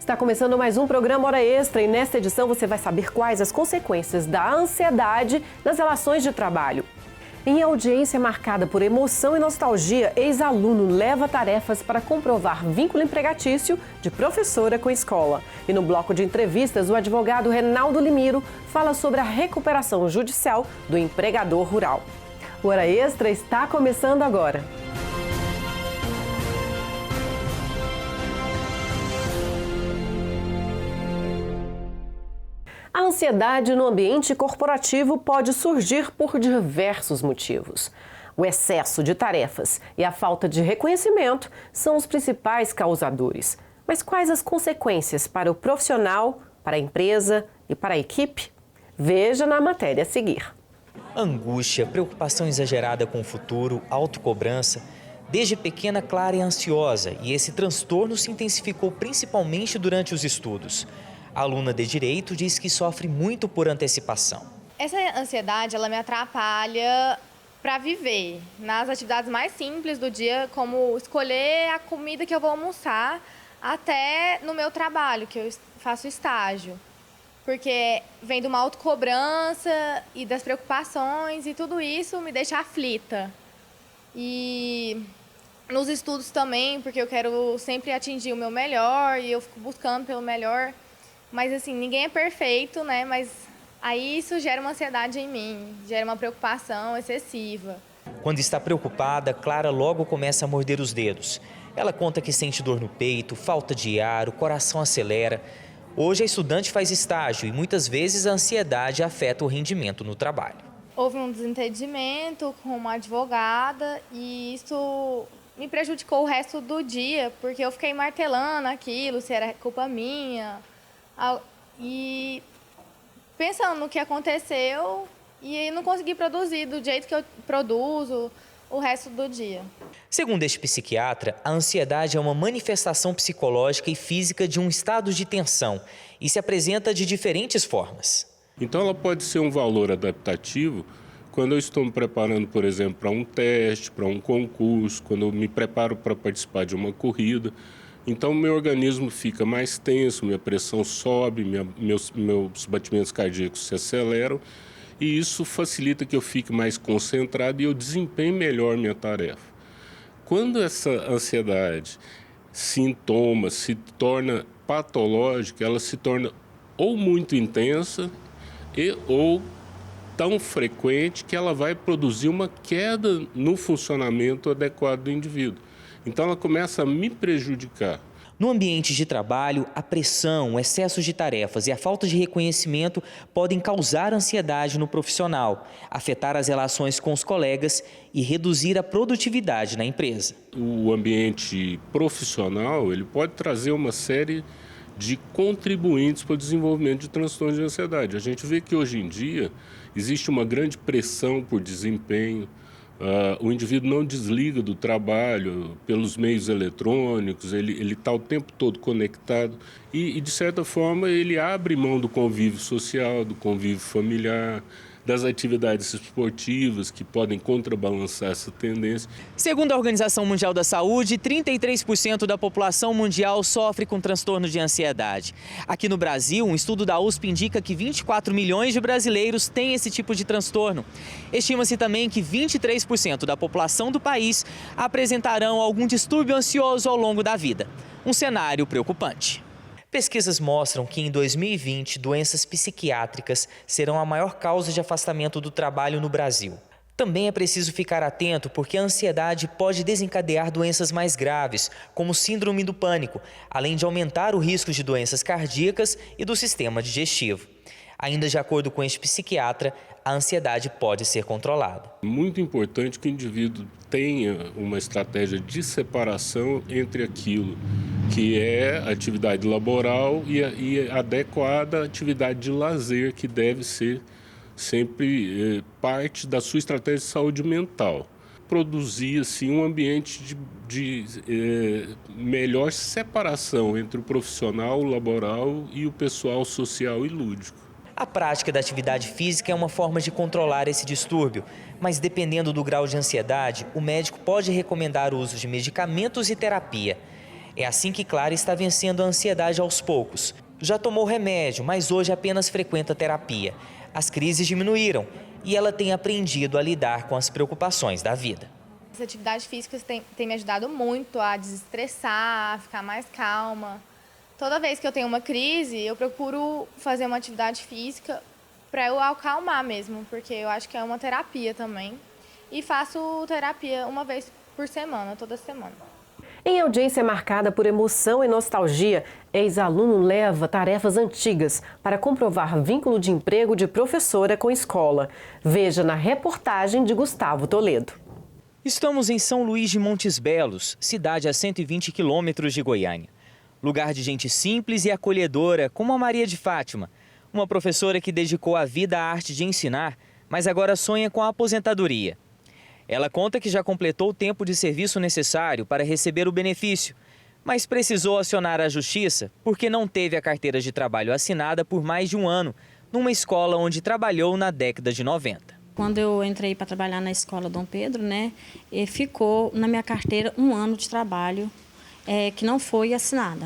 Está começando mais um programa Hora Extra e nesta edição você vai saber quais as consequências da ansiedade nas relações de trabalho. Em audiência marcada por emoção e nostalgia, ex-aluno leva tarefas para comprovar vínculo empregatício de professora com escola. E no bloco de entrevistas, o advogado Renaldo Limiro fala sobre a recuperação judicial do empregador rural. O Hora Extra está começando agora. A ansiedade no ambiente corporativo pode surgir por diversos motivos. O excesso de tarefas e a falta de reconhecimento são os principais causadores. Mas quais as consequências para o profissional, para a empresa e para a equipe? Veja na matéria a seguir. Angústia, preocupação exagerada com o futuro, autocobrança. Desde pequena, Clara é ansiosa e esse transtorno se intensificou principalmente durante os estudos. A aluna de Direito diz que sofre muito por antecipação. Essa ansiedade, ela me atrapalha para viver nas atividades mais simples do dia, como escolher a comida que eu vou almoçar, até no meu trabalho, que eu faço estágio. Porque vem de uma autocobrança e das preocupações e tudo isso me deixa aflita. E nos estudos também, porque eu quero sempre atingir o meu melhor e eu fico buscando pelo melhor. Mas assim, ninguém é perfeito, né? Mas aí isso gera uma ansiedade em mim, gera uma preocupação excessiva. Quando está preocupada, Clara logo começa a morder os dedos. Ela conta que sente dor no peito, falta de ar, o coração acelera. Hoje a estudante faz estágio e muitas vezes a ansiedade afeta o rendimento no trabalho. Houve um desentendimento com uma advogada e isso me prejudicou o resto do dia, porque eu fiquei martelando aquilo, se era culpa minha. E pensando no que aconteceu e não consegui produzir do jeito que eu produzo o resto do dia. Segundo este psiquiatra, a ansiedade é uma manifestação psicológica e física de um estado de tensão e se apresenta de diferentes formas. Então ela pode ser um valor adaptativo quando eu estou me preparando, por exemplo, para um teste, para um concurso, quando eu me preparo para participar de uma corrida. Então, meu organismo fica mais tenso, minha pressão sobe, meus batimentos cardíacos se aceleram e isso facilita que eu fique mais concentrado e eu desempenhe melhor minha tarefa. Quando essa ansiedade, sintoma, se torna patológica, ela se torna ou muito intensa ou tão frequente que ela vai produzir uma queda no funcionamento adequado do indivíduo. Então ela começa a me prejudicar. No ambiente de trabalho, a pressão, o excesso de tarefas e a falta de reconhecimento podem causar ansiedade no profissional, afetar as relações com os colegas e reduzir a produtividade na empresa. O ambiente profissional ele pode trazer uma série de contribuintes para o desenvolvimento de transtornos de ansiedade. A gente vê que hoje em dia existe uma grande pressão por desempenho. O indivíduo não desliga do trabalho pelos meios eletrônicos, ele está o tempo todo conectado e, de certa forma, ele abre mão do convívio social, do convívio familiar, das atividades esportivas que podem contrabalançar essa tendência. Segundo a Organização Mundial da Saúde, 33% da população mundial sofre com transtorno de ansiedade. Aqui no Brasil, um estudo da USP indica que 24 milhões de brasileiros têm esse tipo de transtorno. Estima-se também que 23% da população do país apresentarão algum distúrbio ansioso ao longo da vida. Um cenário preocupante. Pesquisas mostram que em 2020, doenças psiquiátricas serão a maior causa de afastamento do trabalho no Brasil. Também é preciso ficar atento porque a ansiedade pode desencadear doenças mais graves, como síndrome do pânico, além de aumentar o risco de doenças cardíacas e do sistema digestivo. Ainda de acordo com este psiquiatra, a ansiedade pode ser controlada. Muito importante que o indivíduo tenha uma estratégia de separação entre aquilo que é atividade laboral e a adequada atividade de lazer, que deve ser sempre parte da sua estratégia de saúde mental. Produzir assim, um ambiente de melhor separação entre o profissional, o laboral e o pessoal social e lúdico. A prática da atividade física é uma forma de controlar esse distúrbio, mas dependendo do grau de ansiedade, o médico pode recomendar o uso de medicamentos e terapia. É assim que Clara está vencendo a ansiedade aos poucos. Já tomou remédio, mas hoje apenas frequenta terapia. As crises diminuíram e ela tem aprendido a lidar com as preocupações da vida. As atividades físicas têm me ajudado muito a desestressar, a ficar mais calma. Toda vez que eu tenho uma crise, eu procuro fazer uma atividade física para eu acalmar mesmo, porque eu acho que é uma terapia também. E faço terapia uma vez por semana, toda semana. Em audiência marcada por emoção e nostalgia, ex-aluno leva tarefas antigas para comprovar vínculo de emprego de professora com escola. Veja na reportagem de Gustavo Toledo. Estamos em São Luís de Montes Belos, cidade a 120 quilômetros de Goiânia. Lugar de gente simples e acolhedora, como a Maria de Fátima, uma professora que dedicou a vida à arte de ensinar, mas agora sonha com a aposentadoria. Ela conta que já completou o tempo de serviço necessário para receber o benefício, mas precisou acionar a justiça porque não teve a carteira de trabalho assinada por mais de um ano, numa escola onde trabalhou na década de 90. Quando eu entrei para trabalhar na escola Dom Pedro, ficou na minha carteira um ano de trabalho que não foi assinada,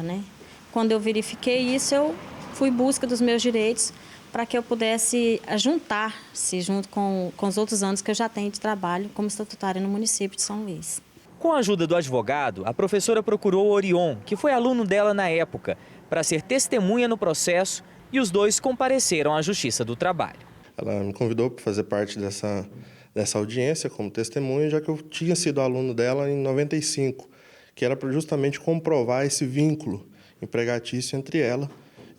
Quando eu verifiquei isso, eu fui em busca dos meus direitos para que eu pudesse juntar-se junto com os outros anos que eu já tenho de trabalho como estatutária no município de São Luís. Com a ajuda do advogado, a professora procurou o Orion, que foi aluno dela na época, para ser testemunha no processo, e os dois compareceram à Justiça do Trabalho. Ela me convidou para fazer parte dessa audiência como testemunha, já que eu tinha sido aluno dela em 95, que era para justamente comprovar esse vínculo empregatício entre ela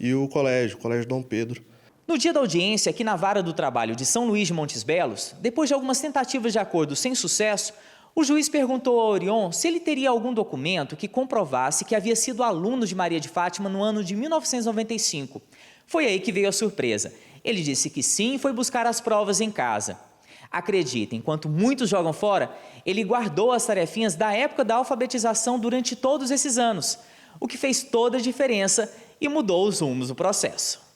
e o Colégio Dom Pedro. No dia da audiência, aqui na Vara do Trabalho de São Luís de Montes Belos, depois de algumas tentativas de acordo sem sucesso, o juiz perguntou ao Orion se ele teria algum documento que comprovasse que havia sido aluno de Maria de Fátima no ano de 1995. Foi aí que veio a surpresa. Ele disse que sim e foi buscar as provas em casa. Acredita, enquanto muitos jogam fora, ele guardou as tarefinhas da época da alfabetização durante todos esses anos, o que fez toda a diferença e mudou os rumos do processo.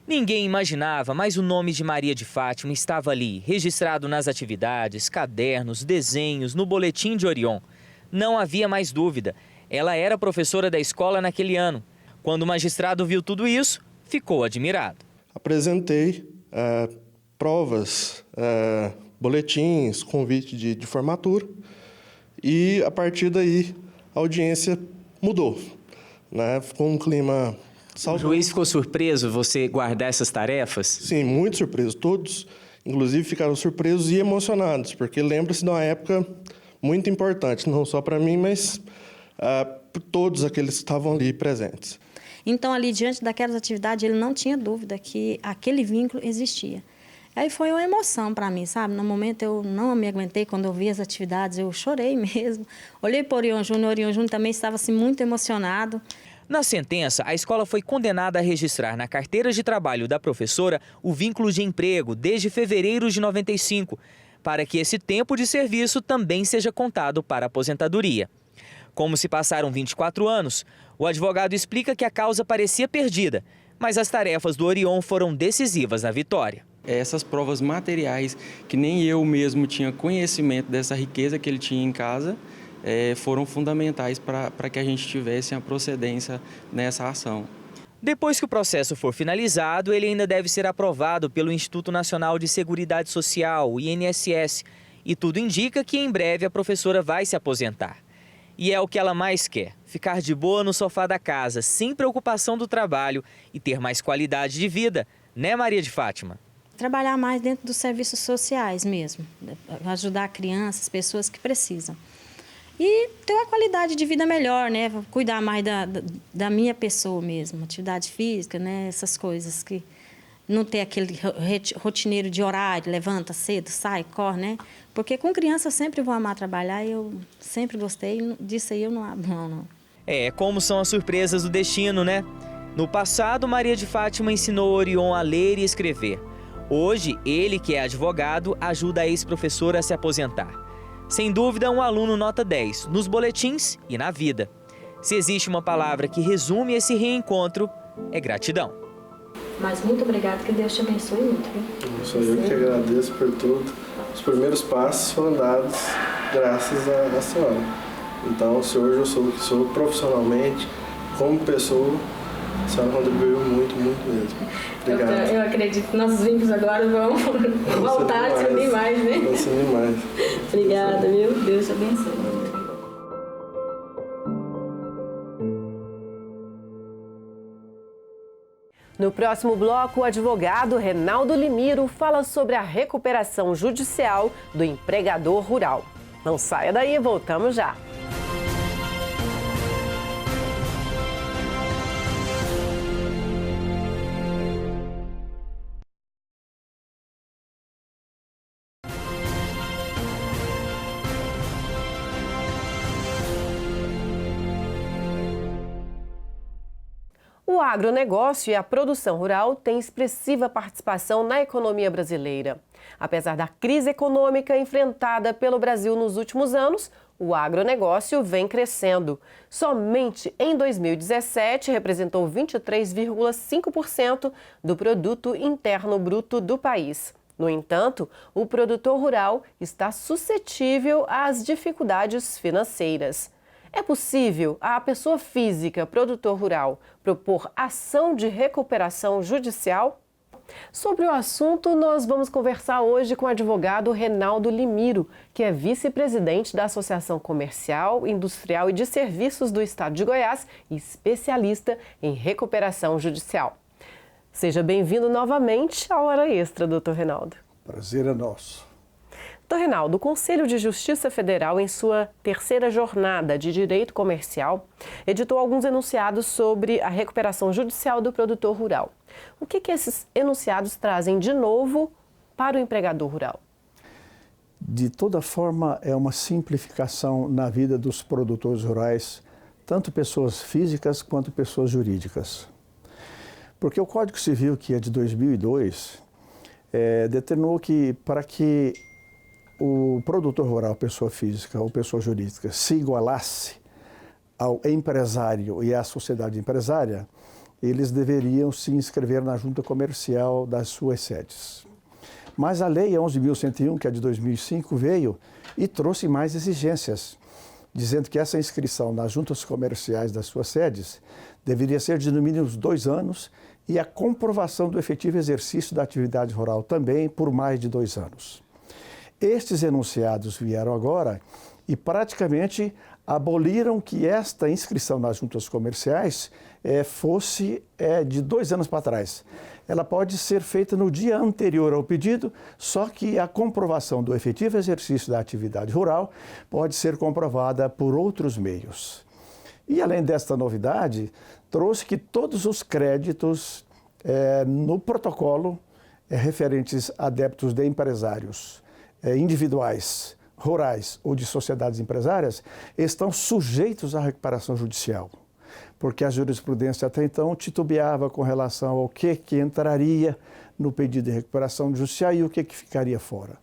Ninguém imaginava, mas o nome de Maria de Fátima estava ali, registrado nas atividades, cadernos, desenhos, no boletim de Orion. Não havia mais dúvida, ela era professora da escola naquele ano. Quando o magistrado viu tudo isso, ficou admirado. Apresentei provas, boletins, convite de formatura e, a partir daí, a audiência mudou. Ficou um clima saudável. O juiz ficou surpreso você guardar essas tarefas? Sim, muito surpreso. Todos, inclusive, ficaram surpresos e emocionados, porque lembra-se de uma época muito importante, não só para mim, mas por todos aqueles que estavam ali presentes. Então, ali, diante daquelas atividades, ele não tinha dúvida que aquele vínculo existia. Aí foi uma emoção para mim, sabe? No momento eu não me aguentei, quando eu vi as atividades, eu chorei mesmo. Olhei para o Orion Júnior também estava assim, muito emocionado. Na sentença, a escola foi condenada a registrar na carteira de trabalho da professora o vínculo de emprego desde fevereiro de 95, para que esse tempo de serviço também seja contado para a aposentadoria. Como se passaram 24 anos, o advogado explica que a causa parecia perdida, mas as tarefas do Orion foram decisivas na vitória. Essas provas materiais, que nem eu mesmo tinha conhecimento dessa riqueza que ele tinha em casa, foram fundamentais para que a gente tivesse a procedência nessa ação. Depois que o processo for finalizado, ele ainda deve ser aprovado pelo Instituto Nacional de Seguridade Social, o INSS, e tudo indica que em breve a professora vai se aposentar. E é o que ela mais quer, ficar de boa no sofá da casa, sem preocupação do trabalho e ter mais qualidade de vida, né, Maria de Fátima? Trabalhar mais dentro dos serviços sociais mesmo, ajudar crianças, pessoas que precisam. E ter uma qualidade de vida melhor, cuidar mais da minha pessoa mesmo, atividade física, essas coisas, que não ter aquele rotineiro de horário, levanta cedo, sai, corre, Porque com criança eu sempre vou amar trabalhar e eu sempre gostei, disso aí eu não abro mão, não. Como são as surpresas do destino, né? No passado, Maria de Fátima ensinou Orion a ler e escrever. Hoje, ele, que é advogado, ajuda a ex-professora a se aposentar. Sem dúvida, um aluno nota 10, nos boletins e na vida. Se existe uma palavra que resume esse reencontro, é gratidão. Mas muito obrigada, que Deus te abençoe muito, viu? Sou eu que agradeço por tudo. Os primeiros passos foram dados graças à senhora. Então, se hoje eu sou o que sou profissionalmente, como pessoa, a senhora contribuiu muito, muito mesmo. Obrigado. Eu acredito que nossos vínculos agora vão voltar a se unir mais, né? Vão se unir mais. Obrigada, viu? Deus te abençoe. No próximo bloco, o advogado Reinaldo Limiro fala sobre a recuperação judicial do empregador rural. Não saia daí, voltamos já. O agronegócio e a produção rural têm expressiva participação na economia brasileira. Apesar da crise econômica enfrentada pelo Brasil nos últimos anos, o agronegócio vem crescendo. Somente em 2017 representou 23,5% do produto interno bruto do país. No entanto, o produtor rural está suscetível às dificuldades financeiras. É possível a pessoa física, produtor rural, propor ação de recuperação judicial? Sobre o assunto, nós vamos conversar hoje com o advogado Reinaldo Limiro, que é vice-presidente da Associação Comercial, Industrial e de Serviços do Estado de Goiás e especialista em recuperação judicial. Seja bem-vindo novamente à Hora Extra, doutor Reinaldo. Prazer é nosso. Doutor Reinaldo, o Conselho de Justiça Federal, em sua terceira jornada de direito comercial, editou alguns enunciados sobre a recuperação judicial do produtor rural. O que esses enunciados trazem de novo para o empregador rural? De toda forma, é uma simplificação na vida dos produtores rurais, tanto pessoas físicas quanto pessoas jurídicas. Porque o Código Civil, que é de 2002, determinou que para que o produtor rural, pessoa física ou pessoa jurídica, se igualasse ao empresário e à sociedade empresária, eles deveriam se inscrever na junta comercial das suas sedes. Mas a Lei 11.101, que é de 2005, veio e trouxe mais exigências, dizendo que essa inscrição nas juntas comerciais das suas sedes deveria ser de no mínimo 2 anos e a comprovação do efetivo exercício da atividade rural também por mais de 2 anos. Estes enunciados vieram agora e praticamente aboliram que esta inscrição nas juntas comerciais fosse de 2 anos para trás. Ela pode ser feita no dia anterior ao pedido, só que a comprovação do efetivo exercício da atividade rural pode ser comprovada por outros meios. E além desta novidade, trouxe que todos os créditos no protocolo referentes a débitos de empresários individuais, rurais ou de sociedades empresárias estão sujeitos à recuperação judicial, porque a jurisprudência até então titubeava com relação ao que entraria no pedido de recuperação judicial e o que ficaria fora.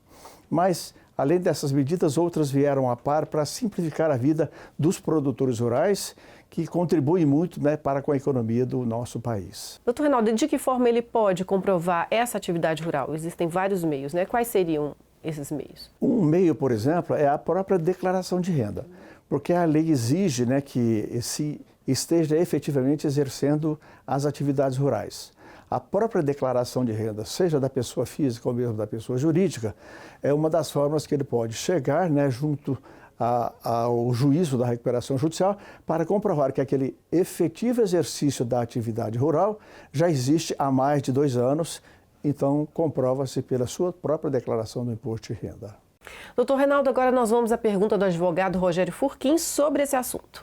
Mas, além dessas medidas, outras vieram a par para simplificar a vida dos produtores rurais, que contribuem muito para com a economia do nosso país. Doutor Reinaldo, de que forma ele pode comprovar essa atividade rural? Existem vários meios, né? Quais seriam esses meios? Um meio, por exemplo, é a própria declaração de renda, porque a lei exige que se esteja efetivamente exercendo as atividades rurais. A própria declaração de renda, seja da pessoa física ou mesmo da pessoa jurídica, é uma das formas que ele pode chegar junto ao juízo da recuperação judicial para comprovar que aquele efetivo exercício da atividade rural já existe há mais de 2 anos. Então, comprova-se pela sua própria declaração do imposto de renda. Doutor Reinaldo, agora nós vamos à pergunta do advogado Rogério Furquim sobre esse assunto.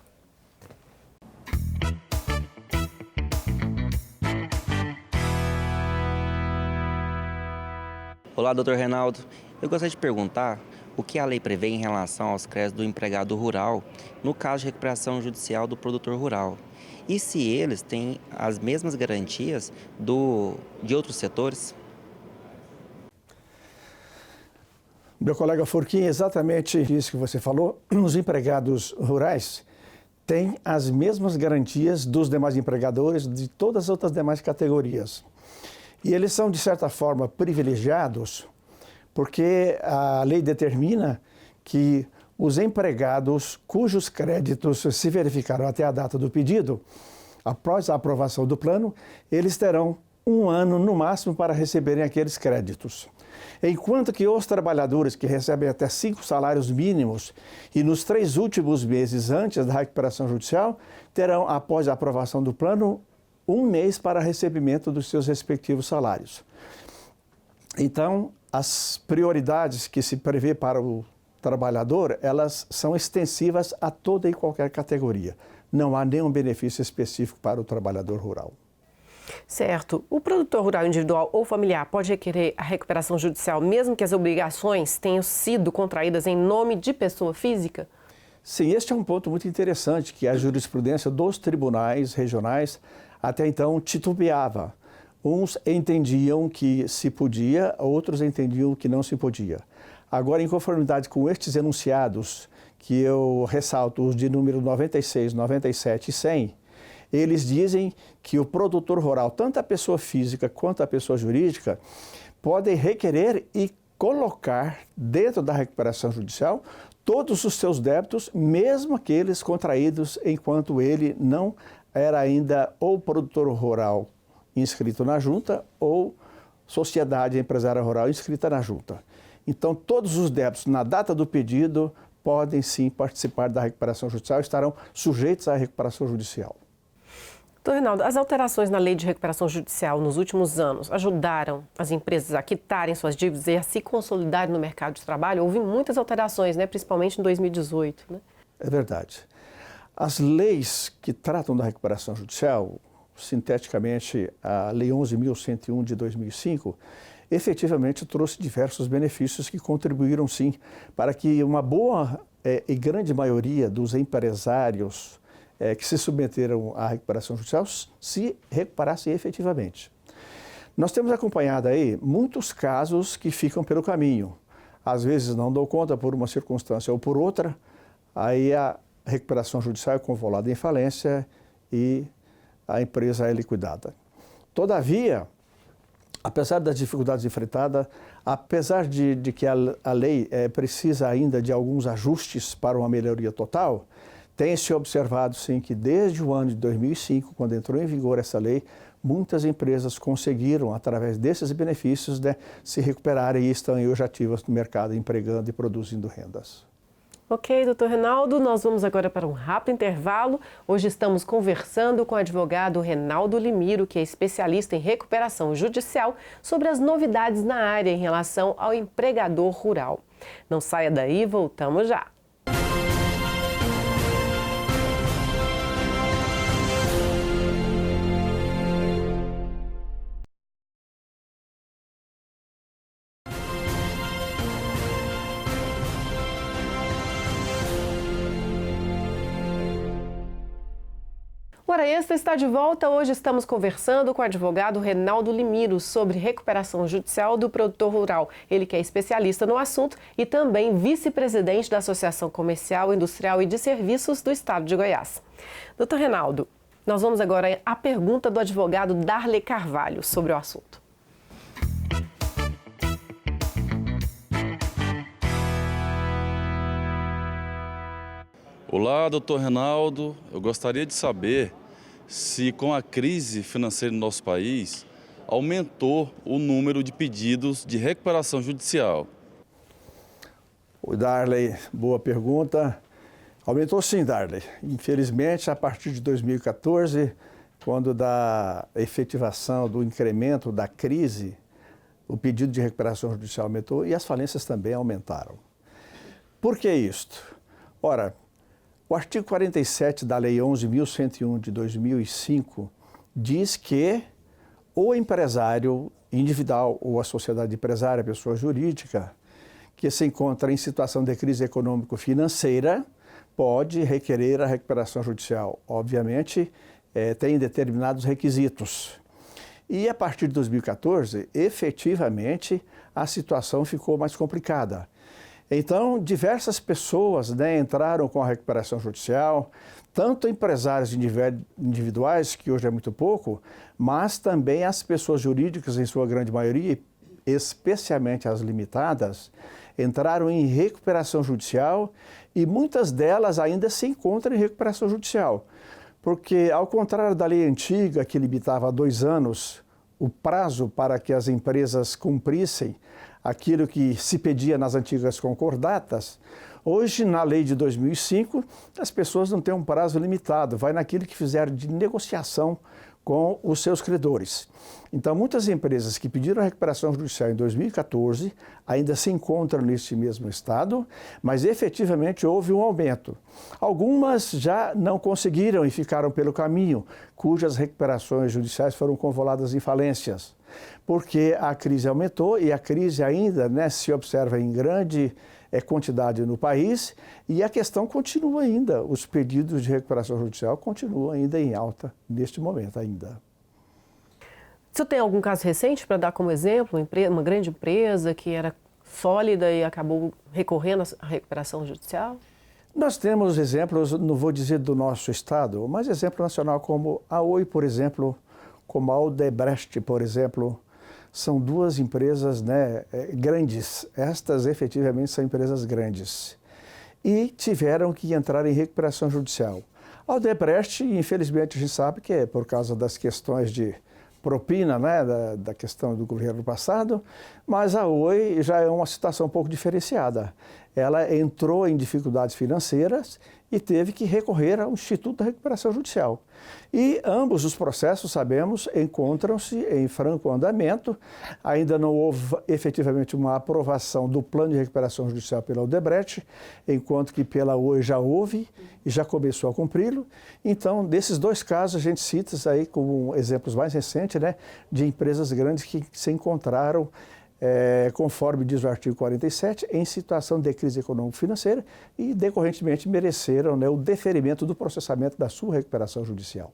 Olá, doutor Reinaldo. Eu gostaria de perguntar o que a lei prevê em relação aos créditos do empregado rural no caso de recuperação judicial do produtor rural. E se eles têm as mesmas garantias de outros setores? Meu colega Furquim, exatamente isso que você falou. Os empregados rurais têm as mesmas garantias dos demais empregadores de todas as outras demais categorias. E eles são, de certa forma, privilegiados porque a lei determina que os empregados cujos créditos se verificaram até a data do pedido, após a aprovação do plano, eles terão 1 ano no máximo para receberem aqueles créditos. Enquanto que os trabalhadores que recebem até 5 salários mínimos e nos 3 últimos meses antes da recuperação judicial, terão, após a aprovação do plano, 1 mês para recebimento dos seus respectivos salários. Então, as prioridades que se prevê para o trabalhador, elas são extensivas a toda e qualquer categoria. Não há nenhum benefício específico para o trabalhador rural. Certo. O produtor rural individual ou familiar pode requerer a recuperação judicial mesmo que as obrigações tenham sido contraídas em nome de pessoa física? Sim, este é um ponto muito interessante que a jurisprudência dos tribunais regionais até então titubeava. Uns entendiam que se podia, outros entendiam que não se podia. Agora, em conformidade com estes enunciados, que eu ressalto os de número 96, 97 e 100, eles dizem que o produtor rural, tanto a pessoa física quanto a pessoa jurídica, podem requerer e colocar dentro da recuperação judicial todos os seus débitos, mesmo aqueles contraídos enquanto ele não era ainda ou produtor rural inscrito na junta ou sociedade empresária rural inscrita na junta. Então, todos os débitos na data do pedido podem sim participar da recuperação judicial e estarão sujeitos à recuperação judicial. Doutor Reinaldo, as alterações na lei de recuperação judicial nos últimos anos ajudaram as empresas a quitarem suas dívidas e a se consolidarem no mercado de trabalho? Houve muitas alterações, né? Principalmente em 2018. Né? É verdade. As leis que tratam da recuperação judicial, sinteticamente a Lei 11.101 de 2005, efetivamente trouxe diversos benefícios que contribuíram, sim, para que uma boa e grande maioria dos empresários que se submeteram à recuperação judicial se recuperassem efetivamente. Nós temos acompanhado aí muitos casos que ficam pelo caminho. Às vezes não dão conta por uma circunstância ou por outra, aí a recuperação judicial é convolada em falência e a empresa é liquidada. Todavia, apesar das dificuldades enfrentadas, apesar de que a lei precisa ainda de alguns ajustes para uma melhoria total, tem-se observado, sim, que desde o ano de 2005, quando entrou em vigor essa lei, muitas empresas conseguiram, através desses benefícios, se recuperarem e estão hoje ativas no mercado, empregando e produzindo rendas. Ok, doutor Reinaldo, nós vamos agora para um rápido intervalo. Hoje estamos conversando com o advogado Reinaldo Limiro, que é especialista em recuperação judicial, sobre as novidades na área em relação ao empregador rural. Não saia daí, voltamos já. O Hora Extra está de volta. Hoje estamos conversando com o advogado Reinaldo Limiro sobre recuperação judicial do produtor rural. Ele que é especialista no assunto e também vice-presidente da Associação Comercial, Industrial e de Serviços do Estado de Goiás. Doutor Reinaldo, nós vamos agora à pergunta do advogado Darley Carvalho sobre o assunto. Olá, doutor Reinaldo. Eu gostaria de saber se com a crise financeira no nosso país aumentou o número de pedidos de recuperação judicial. O Darley, boa pergunta. Aumentou sim, Darley. Infelizmente, a partir de 2014, quando da efetivação do incremento da crise, o pedido de recuperação judicial aumentou e as falências também aumentaram. Por que isto? Ora, o artigo 47 da Lei 11.101 de 2005 diz que o empresário individual ou a sociedade empresária, a pessoa jurídica, que se encontra em situação de crise econômico-financeira, pode requerer a recuperação judicial. Obviamente, tem determinados requisitos. E a partir de 2014, efetivamente, a situação ficou mais complicada. Então, diversas pessoas entraram com a recuperação judicial, tanto empresários individuais, que hoje é muito pouco, mas também as pessoas jurídicas, em sua grande maioria, especialmente as limitadas, entraram em recuperação judicial e muitas delas ainda se encontram em recuperação judicial. Porque, ao contrário da lei antiga, que limitava a 2 anos o prazo para que as empresas cumprissem aquilo que se pedia nas antigas concordatas, hoje, na lei de 2005, as pessoas não têm um prazo limitado, vai naquilo que fizeram de negociação com os seus credores. Então, muitas empresas que pediram a recuperação judicial em 2014 ainda se encontram neste mesmo estado, mas efetivamente houve um aumento. Algumas já não conseguiram e ficaram pelo caminho, cujas recuperações judiciais foram convoladas em falências, porque a crise aumentou e a crise ainda se observa em grande quantidade no país e a questão continua ainda, os pedidos de recuperação judicial continuam ainda em alta neste momento ainda. O senhor tem algum caso recente para dar como exemplo, uma grande empresa que era sólida e acabou recorrendo à recuperação judicial? Nós temos exemplos, não vou dizer do nosso estado, mas exemplo nacional como a Oi, por exemplo, como a Odebrecht, por exemplo, são 2 empresas grandes. Estas efetivamente são empresas grandes e tiveram que entrar em recuperação judicial. A Odebrecht, infelizmente, a gente sabe que é por causa das questões de propina, da questão do governo passado, mas a Oi já é uma situação um pouco diferenciada. Ela entrou em dificuldades financeiras e teve que recorrer ao Instituto da Recuperação Judicial. E ambos os processos, sabemos, encontram-se em franco andamento. Ainda não houve efetivamente uma aprovação do plano de recuperação judicial pela Odebrecht, enquanto que pela Oi já houve e já começou a cumpri-lo. Então, desses 2 casos, a gente cita aí como exemplos mais recentes, de empresas grandes que se encontraram conforme diz o artigo 47, em situação de crise econômico-financeira e, decorrentemente, mereceram o deferimento do processamento da sua recuperação judicial.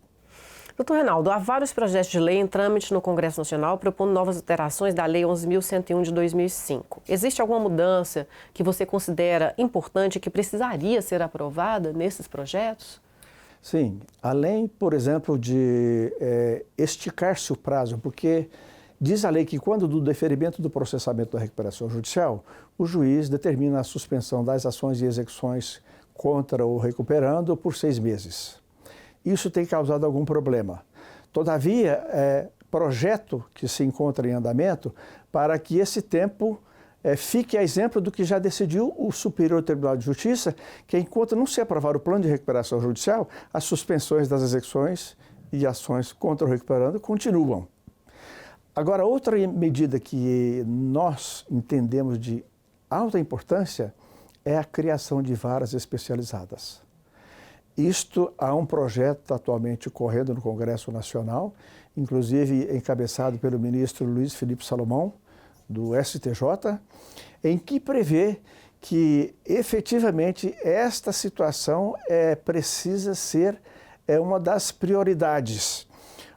Doutor Reinaldo, há vários projetos de lei em trâmite no Congresso Nacional propondo novas alterações da Lei 11.101 de 2005. Existe alguma mudança que você considera importante e que precisaria ser aprovada nesses projetos? Sim, além, por exemplo, de esticar-se o prazo, porque diz a lei que quando do deferimento do processamento da recuperação judicial, o juiz determina a suspensão das ações e execuções contra o recuperando por 6 meses. Isso tem causado algum problema. Todavia, projeto que se encontra em andamento para que esse tempo fique a exemplo do que já decidiu o Superior Tribunal de Justiça, que enquanto não se aprovar o plano de recuperação judicial, as suspensões das execuções e ações contra o recuperando continuam. Agora, outra medida que nós entendemos de alta importância é a criação de varas especializadas. Isto há um projeto atualmente correndo no Congresso Nacional, inclusive encabeçado pelo ministro Luiz Felipe Salomão, do STJ, em que prevê que efetivamente esta situação precisa ser uma das prioridades.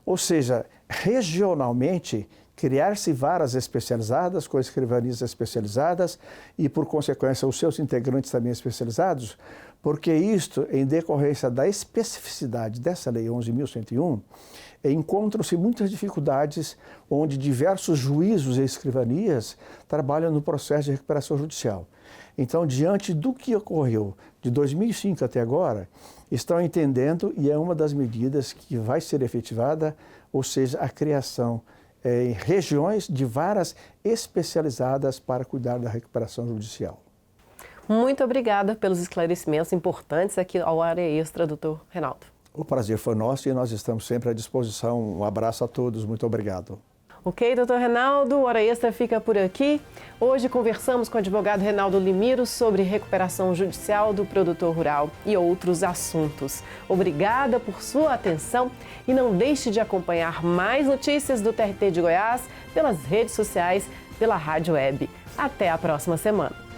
Ou seja, regionalmente, criar-se varas especializadas, com escrivanias especializadas e, por consequência, os seus integrantes também especializados, porque isto, em decorrência da especificidade dessa Lei 11.101, encontram-se muitas dificuldades onde diversos juízos e escrivanias trabalham no processo de recuperação judicial. Então, diante do que ocorreu de 2005 até agora, estão entendendo, e é uma das medidas que vai ser efetivada, ou seja, a criação em regiões de varas especializadas para cuidar da recuperação judicial. Muito obrigada pelos esclarecimentos importantes aqui ao Hora Extra, doutor Reinaldo. O prazer foi nosso e nós estamos sempre à disposição. Um abraço a todos, muito obrigado. Ok, doutor Reinaldo, o Hora Extra fica por aqui. Hoje conversamos com o advogado Reinaldo Limiro sobre recuperação judicial do produtor rural e outros assuntos. Obrigada por sua atenção e não deixe de acompanhar mais notícias do TRT de Goiás pelas redes sociais, pela rádio web. Até a próxima semana.